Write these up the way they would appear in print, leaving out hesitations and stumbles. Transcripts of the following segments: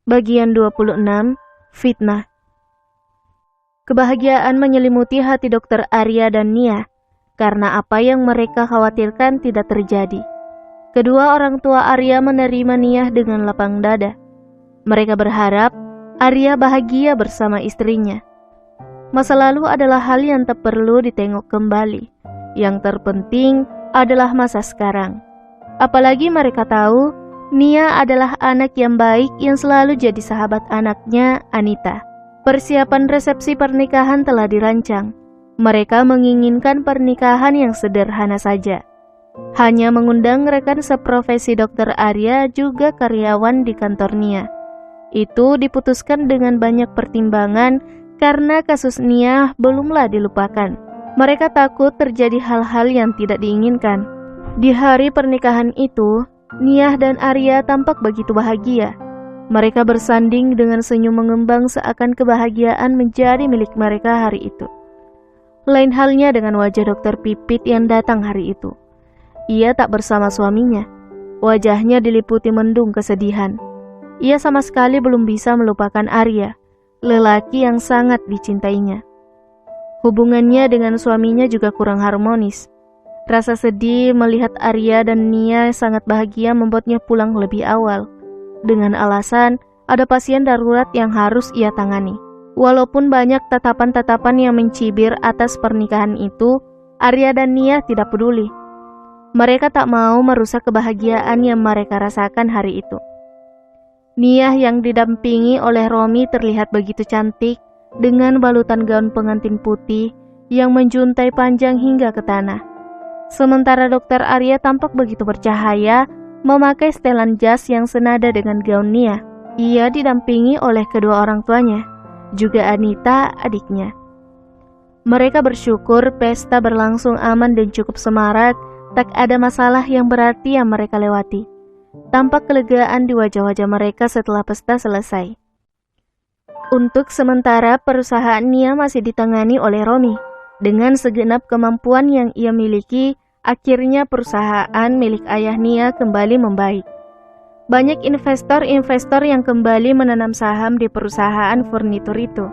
Bagian 26, Fitnah. Kebahagiaan menyelimuti hati Dr. Arya dan Nia, karena apa yang mereka khawatirkan tidak terjadi. Kedua orang tua Arya menerima Nia dengan lapang dada. Mereka berharap Arya bahagia bersama istrinya. Masa lalu adalah hal yang tak perlu ditengok kembali. Yang terpenting adalah masa sekarang. Apalagi mereka tahu Nia adalah anak yang baik yang selalu jadi sahabat anaknya, Anita. Persiapan resepsi pernikahan telah dirancang. Mereka menginginkan pernikahan yang sederhana saja. Hanya mengundang rekan seprofesi Dr. Arya juga karyawan di kantor Nia. Itu diputuskan dengan banyak pertimbangan karena kasus Nia belumlah dilupakan. Mereka takut terjadi hal-hal yang tidak diinginkan. Di hari pernikahan itu, Nia dan Arya tampak begitu bahagia. Mereka bersanding dengan senyum mengembang seakan kebahagiaan menjadi milik mereka hari itu. Lain halnya dengan wajah Dr. Pipit yang datang hari itu. Ia tak bersama suaminya. Wajahnya diliputi mendung kesedihan. Ia sama sekali belum bisa melupakan Arya, lelaki yang sangat dicintainya. Hubungannya dengan suaminya juga kurang harmonis. Rasa sedih melihat Arya dan Nia sangat bahagia membuatnya pulang lebih awal, dengan alasan ada pasien darurat yang harus ia tangani. Walaupun banyak tatapan-tatapan yang mencibir atas pernikahan itu, Arya dan Nia tidak peduli. Mereka tak mau merusak kebahagiaan yang mereka rasakan hari itu. Nia yang didampingi oleh Romi terlihat begitu cantik dengan balutan gaun pengantin putih yang menjuntai panjang hingga ke tanah. Sementara Dr. Arya tampak begitu bercahaya, memakai setelan jas yang senada dengan gaun Nia. Ia didampingi oleh kedua orang tuanya, juga Anita, adiknya. Mereka bersyukur pesta berlangsung aman dan cukup semarak, tak ada masalah yang berarti yang mereka lewati. Tampak kelegaan di wajah-wajah mereka setelah pesta selesai. Untuk sementara, perusahaan Nia masih ditangani oleh Romi. Dengan segenap kemampuan yang ia miliki, akhirnya perusahaan milik ayah Nia kembali membaik. Banyak investor-investor yang kembali menanam saham di perusahaan furnitur itu.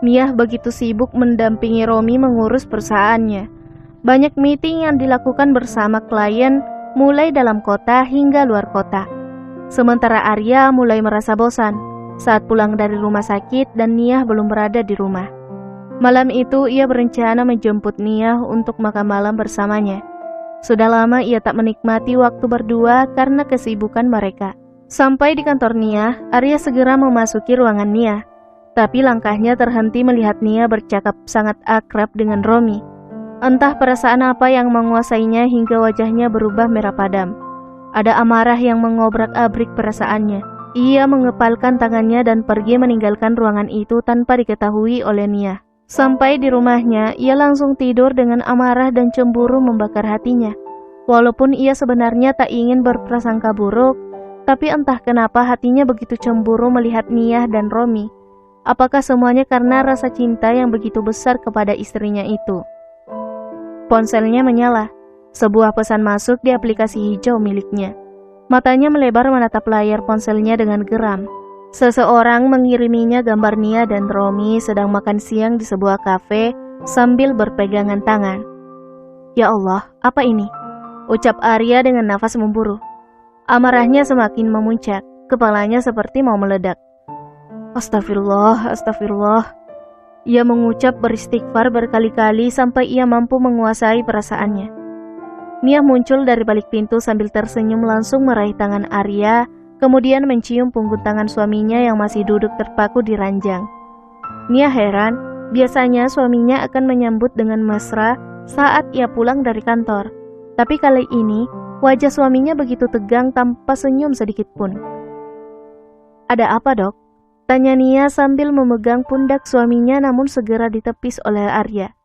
Nia begitu sibuk mendampingi Romi mengurus perusahaannya. Banyak meeting yang dilakukan bersama klien, mulai dalam kota hingga luar kota. Sementara Arya mulai merasa bosan saat pulang dari rumah sakit dan Nia belum berada di rumah. Malam itu ia berencana menjemput Nia untuk makan malam bersamanya. Sudah lama ia tak menikmati waktu berdua karena kesibukan mereka. Sampai di kantor Nia, Arya segera memasuki ruangan Nia. Tapi langkahnya terhenti melihat Nia bercakap sangat akrab dengan Romi. Entah perasaan apa yang menguasainya hingga wajahnya berubah merah padam. Ada amarah yang mengobrak-abrik perasaannya. Ia mengepalkan tangannya dan pergi meninggalkan ruangan itu tanpa diketahui oleh Nia. Sampai di rumahnya, ia langsung tidur dengan amarah dan cemburu membakar hatinya. Walaupun ia sebenarnya tak ingin berprasangka buruk, tapi entah kenapa hatinya begitu cemburu melihat Nia dan Romi. Apakah semuanya karena rasa cinta yang begitu besar kepada istrinya itu? Ponselnya menyala. Sebuah pesan masuk di aplikasi hijau miliknya. Matanya melebar menatap layar ponselnya dengan geram. Seseorang mengiriminya gambar Nia dan Romi sedang makan siang di sebuah kafe sambil berpegangan tangan. Ya Allah, apa ini? Ucap Arya dengan nafas memburu. Amarahnya semakin memuncak, kepalanya seperti mau meledak. Astagfirullah, astagfirullah. Ia mengucap beristighfar berkali-kali sampai ia mampu menguasai perasaannya. Nia muncul dari balik pintu sambil tersenyum langsung meraih tangan Arya, kemudian mencium punggung tangan suaminya yang masih duduk terpaku di ranjang. Nia heran, biasanya suaminya akan menyambut dengan mesra saat ia pulang dari kantor. Tapi kali ini, wajah suaminya begitu tegang tanpa senyum sedikit pun. Ada apa, Dok? Tanya Nia sambil memegang pundak suaminya namun segera ditepis oleh Arya.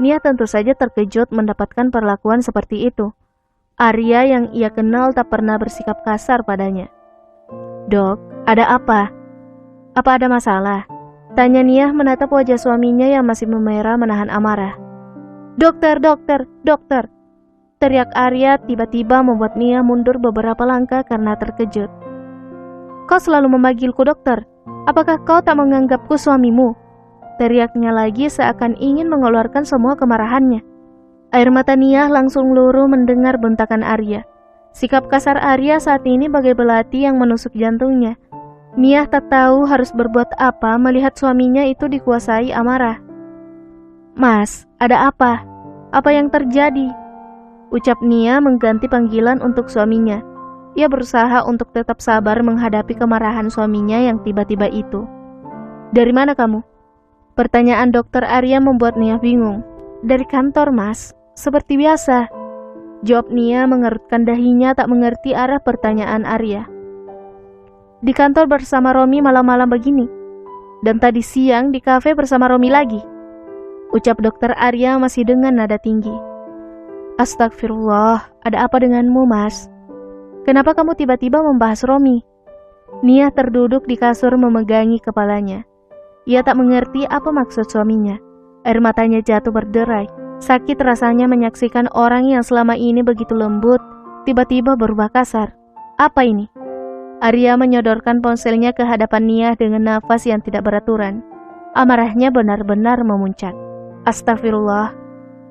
Nia tentu saja terkejut mendapatkan perlakuan seperti itu. Arya yang ia kenal tak pernah bersikap kasar padanya. Dok, ada apa? Apa ada masalah? Tanya Nia menatap wajah suaminya yang masih memerah menahan amarah. Dokter, dokter, dokter! Teriak Arya tiba-tiba membuat Nia mundur beberapa langkah karena terkejut. Kau selalu memanggilku dokter. Apakah kau tak menganggapku suamimu? Teriaknya lagi seakan ingin mengeluarkan semua kemarahannya. Air mata Nia langsung luruh mendengar bentakan Arya. Sikap kasar Arya saat ini bagai belati yang menusuk jantungnya. Nia tak tahu harus berbuat apa melihat suaminya itu dikuasai amarah. Mas, ada apa? Apa yang terjadi? Ucap Nia mengganti panggilan untuk suaminya. Ia berusaha untuk tetap sabar menghadapi kemarahan suaminya yang tiba-tiba itu. Dari mana kamu? Pertanyaan dokter Arya membuat Nia bingung. Dari kantor, Mas. Seperti biasa. Jawab Nia mengerutkan dahinya tak mengerti arah pertanyaan Arya. Di kantor bersama Romi malam-malam begini. Dan tadi siang di kafe bersama Romi lagi. Ucap dokter Arya masih dengan nada tinggi. Astagfirullah, ada apa denganmu, Mas? Kenapa kamu tiba-tiba membahas Romi? Nia terduduk di kasur memegangi kepalanya. Ia tak mengerti apa maksud suaminya. Air matanya jatuh berderai. Sakit rasanya menyaksikan orang yang selama ini begitu lembut, tiba-tiba berubah kasar. Apa ini? Arya menyodorkan ponselnya ke hadapan Nia dengan nafas yang tidak beraturan. Amarahnya benar-benar memuncak. Astagfirullah,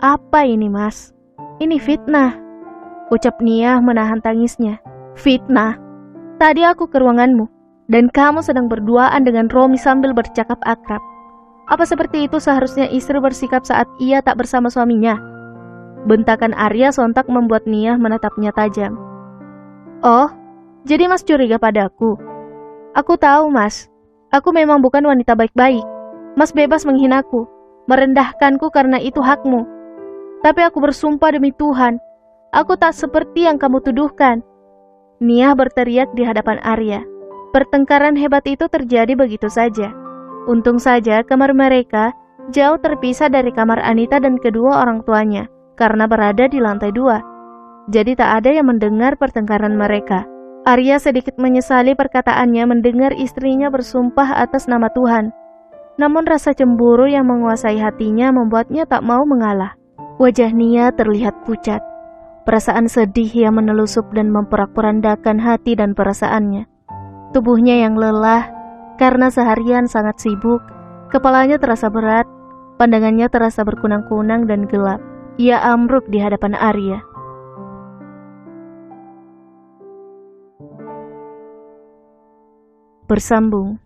apa ini, Mas? Ini fitnah. Ucap Nia menahan tangisnya. Fitnah? Tadi aku ke ruanganmu, dan kamu sedang berduaan dengan Romi sambil bercakap akrab. Apa seperti itu seharusnya istri bersikap saat ia tak bersama suaminya? Bentakan Arya sontak membuat Nia menatapnya tajam. Oh, jadi Mas curiga padaku? Aku tahu, Mas. Aku memang bukan wanita baik-baik. Mas bebas menghinaku, merendahkanku karena itu hakmu. Tapi aku bersumpah demi Tuhan, aku tak seperti yang kamu tuduhkan. Nia berteriak di hadapan Arya. Pertengkaran hebat itu terjadi begitu saja. Untung saja kamar mereka jauh terpisah dari kamar Anita dan kedua orang tuanya, karena berada di lantai 2. Jadi tak ada yang mendengar pertengkaran mereka. Arya sedikit menyesali perkataannya mendengar istrinya bersumpah atas nama Tuhan. Namun rasa cemburu yang menguasai hatinya membuatnya tak mau mengalah. Wajah Nia terlihat pucat. Perasaan sedih yang menelusup dan memporak-porandakan hati dan perasaannya. Tubuhnya yang lelah karena seharian sangat sibuk, kepalanya terasa berat, pandangannya terasa berkunang-kunang dan gelap. Ia ambruk di hadapan Arya. Bersambung.